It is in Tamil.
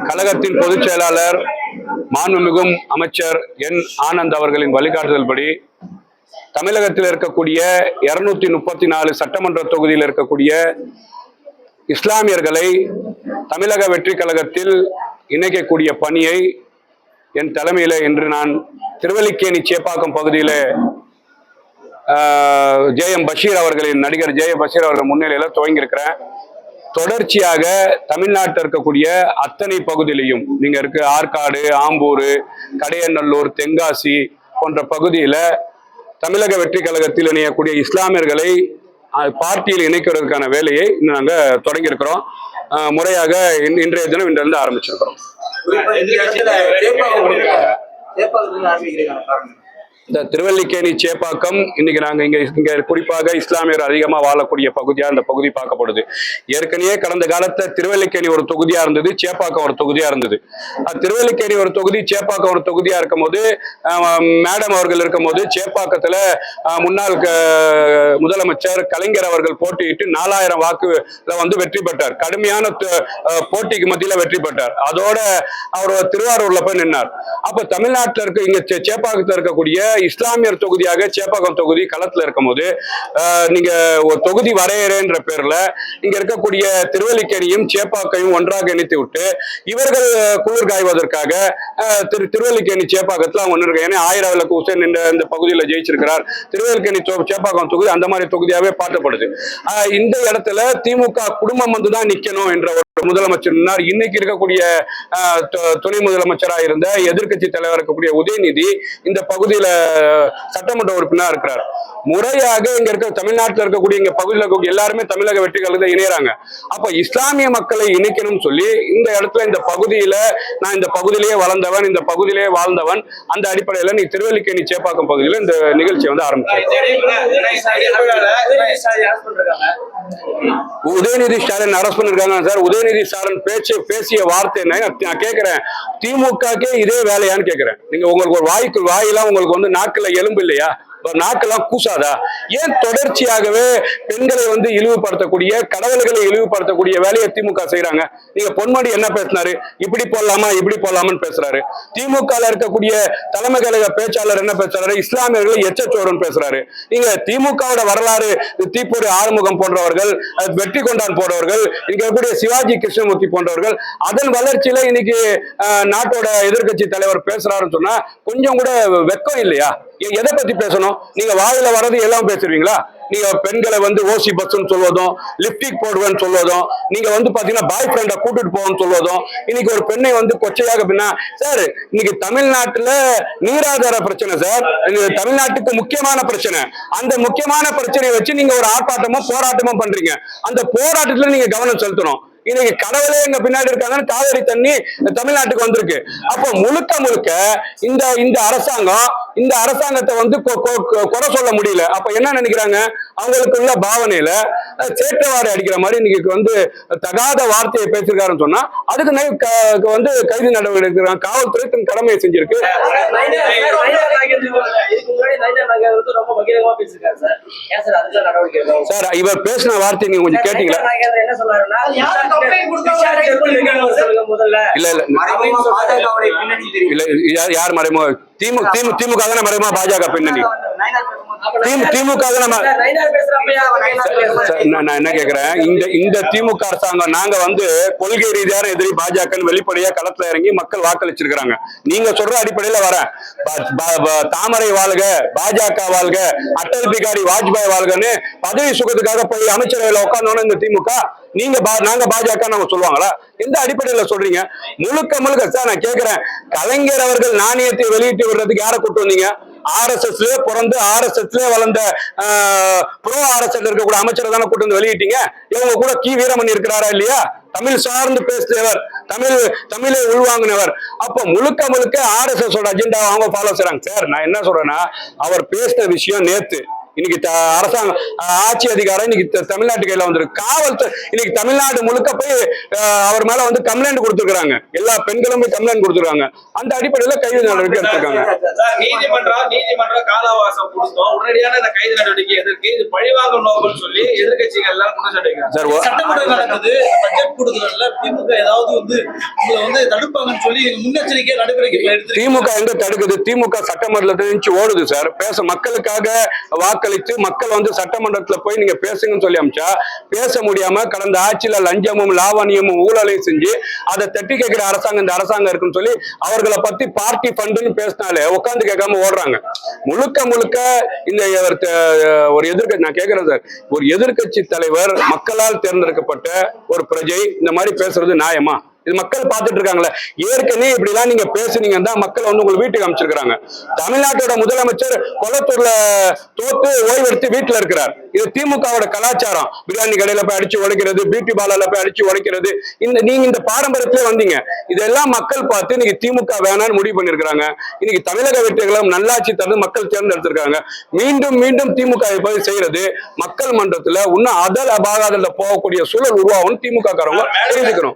கழகத்தின் பொதுச் செயலாளர் மாண்புமிகும் அமைச்சர் என் ஆனந்த் அவர்களின் வழிகாட்டுதல்படி தமிழகத்தில் இருக்கக்கூடிய 234 சட்டமன்ற தொகுதியில் இருக்கக்கூடிய இஸ்லாமியர்களை தமிழக வெற்றி கழகத்தில் இணைக்கக்கூடிய பணியை என் தலைமையில இன்று நான் திருவல்லிக்கேணி சேப்பாக்கம் பகுதியில் பஷீர் அவர்களின் நடிகர் பஷீர் அவர்கள் முன்னிலையில துவங்கியிருக்கிறேன். தொடர்ச்சியாக தமிழ்நாட்டில் இருக்கக்கூடிய அத்தனை பகுதியிலையும் நீங்க இருக்கு ஆற்காடு, ஆம்பூர், கடையநல்லூர், தென்காசி போன்ற பகுதியில தமிழக வெற்றி கழகத்தில் இணையக்கூடிய இஸ்லாமியர்களை பார்ட்டியில் இணைக்கிறதுக்கான வேலையை நாங்க தொடங்கி இருக்கிறோம். முறையாக இன்றைய தினம் இன்றிலிருந்து ஆரம்பிச்சிருக்கிறோம். இந்த திருவல்லிக்கேணி சேப்பாக்கம் இன்னைக்கு நாங்க இங்க குறிப்பாக இஸ்லாமியர் அதிகமா வாழக்கூடிய பகுதியா இந்த பகுதி பார்க்கப்படுது. ஏற்கனவே கடந்த காலத்துல திருவல்லிக்கேணி ஒரு தொகுதியா இருந்தது, சேப்பாக்கம் ஒரு தொகுதியா இருந்தது. திருவல்லிக்கேணி ஒரு தொகுதி, சேப்பாக்கம் ஒரு தொகுதியா இருக்கும் போது மேடம் அவர்கள் இருக்கும் போது சேப்பாக்கத்துல முன்னாள் முதலமைச்சர் கலைஞர் அவர்கள் போட்டியிட்டு 4000 வாக்குல வந்து வெற்றி பெற்றார். கடுமையான போட்டிக்கு மத்தியில வெற்றி பெற்றார். அதோட அவர் திருவாரூர்ல போய் நின்னார். அப்ப தமிழ்நாட்டில் இருக்க இங்க சேப்பாக்கத்தில் இருக்கக்கூடிய இஸ்லாமியர் தொகுதியாக சேப்பாக்கம் தொகுதி களத்துல இருக்கும் போது நீங்க ஒரு தொகுதி வரையறைன்ற பேர்ல இங்க இருக்கக்கூடிய திருவல்லிக்கேணியும் சேப்பாக்கையும் ஒன்றாக இணைத்து விட்டு இவர்கள் குளிர் காய்வதற்காக திருவல்லிக்கேணி சேப்பாக்கத்துல அவங்க ஏன்னா 1000 விளக்கு உசேன் இந்த பகுதியில் ஜெயிச்சிருக்கிறார். திருவல்லிக்கேணி சேப்பாக்கம் தொகுதி அந்த மாதிரி தொகுதியாவே பார்க்கப்படுது. இந்த இடத்துல திமுக குடும்பம் வந்துதான் நிக்கணும் என்ற ஒரு முதலமைச்சர். இன்னைக்கு இருக்கக்கூடிய துணை முதலமைச்சராக இருந்த எதிர்கட்சி தலைவர் இருக்கக்கூடிய உதயநிதி இந்த பகுதியில சட்டமன்ற உறுப்பினராக இருக்கிறார். முறையாக இங்க இருக்க தமிழ்நாட்டில் இருக்கக்கூடிய இங்க பகுதியில் இருக்கக்கூடிய எல்லாருமே தமிழக வெற்றி கழகத்தில் இணையறாங்க. அப்ப இஸ்லாமிய மக்களை இணைக்கணும்னு சொல்லி இந்த இடத்துல இந்த பகுதியில நான் இந்த பகுதியிலேயே வளர்ந்தவன், இந்த பகுதியிலேயே வாழ்ந்தவன், அந்த அடிப்படையில நீ திருவல்லிக்கேணி சேப்பாக்கம் பகுதியில் இந்த நிகழ்ச்சியை வந்து ஆரம்பிச்சேன். உதயநிதி ஸ்டாலின் அரசு பண்ணிருக்காங்க சார். உதயநிதி ஸ்டாலின் பேசிய வார்த்தை என்ன நான் கேட்கிறேன். திமுகக்கே இதே வேலையான்னு கேட்கிறேன். நீங்க உங்களுக்கு ஒரு வாயெல்லாம் உங்களுக்கு வந்து நாக்குல எலும்பு இல்லையா? நாக்கெல்லாம் கூசாதா? ஏன் தொடர்ச்சியாகவே பெண்களை வந்து இழிவுபடுத்தக்கூடிய, கடவுள்களை இழிவுபடுத்தக்கூடிய வேலையை திமுக செய்யறாங்க? நீங்க பொன்மடி என்ன பேசினாரு? இப்படி போடலாமா இப்படி போடலாமான்னு பேசுறாரு. திமுக இருக்கக்கூடிய தலைமை கழக பேச்சாளர் என்ன பேசுறாரு? இஸ்லாமியர்களை எச்சச்சோறுன்னு பேசுறாரு. நீங்க திமுகவோட வரலாறு தீப்பொறி ஆறுமுகம் போன்றவர்கள், வெற்றி கொண்டான் போன்றவர்கள், இங்க இருக்கக்கூடிய சிவாஜி கிருஷ்ணமூர்த்தி போன்றவர்கள் அதன் வளர்ச்சியில இன்னைக்கு நாட்டோட எதிர்கட்சி தலைவர் பேசுறாருன்னு சொன்னா கொஞ்சம் கூட வெக்கம் இல்லையா? எதை பத்தி பேசணும்? நீங்க வாயில வர்றது எல்லாம் பேசுறீங்களா? நீங்க பெண்களை வந்து ஓசி பஸ் சொல்வதும், லிப்டிக் போடுவேன்னு சொல்வதும், நீங்க வந்து பாத்தீங்கன்னா பாய் ஃப்ரெண்டை கூட்டிட்டு போவோம்னு சொல்வதும், இன்னைக்கு ஒரு பெண்ணை வந்து கொச்சையாக பின்னா சார். இன்னைக்கு தமிழ்நாட்டுல நீராதார பிரச்சனை சார், தமிழ்நாட்டுக்கு முக்கியமான பிரச்சனை. அந்த முக்கியமான பிரச்சனையை வச்சு நீங்க ஒரு ஆர்ப்பாட்டமோ போராட்டமோ பண்றீங்க. அந்த போராட்டத்துல நீங்க கவனம் செலுத்தணும். இன்னைக்கு கடவுளே எங்க பின்னாடி இருக்காங்கன்னு காவிரி தண்ணி தமிழ்நாட்டுக்கு வந்திருக்கு. அப்போ முழுக்க இந்த அரசாங்கத்தை வந்து குறை சொல்ல முடியல. அப்ப என்ன நினைக்கிறாங்க? அவங்களுக்கு உள்ள பாவனையில சேற்றவாறு அடிக்கிற மாதிரி இன்னைக்கு வந்து தகாத வார்த்தையை பேசிருக்காருன்னு சொன்னா அதுக்கு வந்து கைது நடவடிக்கை எடுக்கிறாங்க. காவல்துறை தன் கடமையை செஞ்சிருக்கு. சார் இவர் பேசின வார்த்தை நீங்க கொஞ்சம் கேட்டீங்களா? யார் மறைமுக? திமுக தானே மறைமுக பாஜக பின்னணி. திமுக நான் என்ன கேக்குறேன், இந்த திமுக அரசாங்கம் நாங்க வந்து கொள்கை ரீதியான எதிரி பாஜக வெளிப்படையா களத்துல இறங்கி மக்கள் வாக்களிச்சிருக்கிறாங்க. நீங்க சொல்ற அடிப்படையில வரேன். தாமரை வாழ்க, பாஜக வாழ்க, அடல் பிகாரி வாஜ்பாய் வாழ்கன்னு பதவி சுகத்துக்காக போய் அமைச்சரவையில உட்கார்ந்தோன்னு இந்த திமுக நாங்க பாஜக நாங்க சொல்லுவாங்களா? எந்த அடிப்படையில சொல்றீங்க? முழுக்க சார் நான் கேக்குறேன், கலைஞர் அவர்கள் நாணயத்தை வெளியிட்டு விடுறதுக்கு யாரை கூட்டு வந்தீங்க? RSSல பிறந்து RSSல வளர்ந்த ப்ரோ RSS இருக்கக்கூடிய அமைச்சரை தானே கூட்டு வந்து வெளியிட்டீங்க. இவங்க கூட கி வீரமணி இருக்கிறாரா இல்லையா? தமிழ் சார்ந்து பேசினவர், தமிழை உள்வாங்கினவர். அப்ப முழுக்க RSS அஜெண்டா அவங்க ஃபாலோ செய்றாங்க. சார் நான் என்ன சொல்றேன்னா, அவர் பேசின விஷயம் நேத்து இன்னைக்கு அரசாங்கம் ஆட்சி அதிகாரம் இன்னைக்கு தமிழ்நாட்டு கையில வந்துருக்கு. காவல்துறை இன்னைக்கு தமிழ்நாடு முழுக்க போய் அவர் மேல வந்து கம்ப்ளைண்ட் கொடுத்துருக்காங்க. எல்லா பெண்களும் போய் கம்ப்ளைண்ட் கொடுத்துருக்காங்க. அந்த அடிப்படையில கைது நடவடிக்கை எடுத்திருக்காங்க. நீதிமன்றம் அவகாசம் கொடுத்தோம், உடனடியான இந்த கைது நடவடிக்கை எதற்கு, இது பழிவாங்க நோக்கம்னு சொல்லி எதிர்கட்சிகள் எல்லாம் குற்றச்சாட்டு வைக்கிறாங்க. சட்டமன்றம் நடக்குது, பட்ஜெட் கூடுதல்ல திமுக ஏதாவது உங்களை தடுப்பாங்கன்னு சொல்லி முன்னெச்சரிக்கை நடவடிக்கை எடுத்து திமுக எங்க தடுக்குது? திமுக சட்டமன்றத்துல ஓடுது சார். மக்களுக்காக வாக்களித்து மக்கள் சட்டமன்றத்துல போய் நீங்க பேசுங்கன்னு சொல்லி அமிச்சா பேச முடியாம கடந்த ஆட்சியில லஞ்சமும் லாவணியமும் ஊழலையும் செஞ்சு அதை தட்டி கேட்கிற அரசாங்கம் இந்த அரசாங்கம் இருக்குன்னு சொல்லி அவர்களை பத்தி பார்ட்டி ஃபண்டுன்னு பேசினாலே உட்காந்து கேட்காம ஓடுறாங்க. முழுக்க முழுக்க இந்த ஒரு எதிர்கட்சி, நான் கேட்கிறேன் சார், ஒரு எதிர்கட்சி தலைவர் மக்களால் தேர்ந்தெடுக்கப்பட்ட ஒரு பிரஜை இந்த மாதிரி பேசுறது நியாயமா? இது மக்கள் பார்த்துட்டு இருக்காங்களே. ஏற்கனவே இப்படி எல்லாம் நீங்க பேசுனீங்கன்னா மக்கள் உங்களுக்கு வீட்டுக்கு அமைச்சிருக்காங்க. தமிழ்நாட்டோட முதலமைச்சர் கொளத்தூர்ல தோத்து ஓய்வெடுத்து வீட்டுல இருக்கிறார். இது திமுகவோட கலாச்சாரம். பிரியாணி கடையில போய் அடிச்சு உடைக்கிறது, பியூட்டி பார்லர்ல போய் அடிச்சு உடைக்கிறது, நீங்க இந்த பாரம்பரியத்திலே வந்தீங்க. இதெல்லாம் மக்கள் பார்த்து இன்னைக்கு திமுக வேணான்னு முடிவு பண்ணிருக்காங்க. இன்னைக்கு தமிழக வெற்றிகளும் நல்லாட்சி தந்து மக்கள் தேர்ந்தெடுத்திருக்காங்க. மீண்டும் மீண்டும் திமுக செய்யறது மக்கள் மன்றத்துல இன்னும் அதல் அபாகாதல போகக்கூடிய சூழல் உருவாகும் திமுக காரங்க தெரிஞ்சுக்கணும்.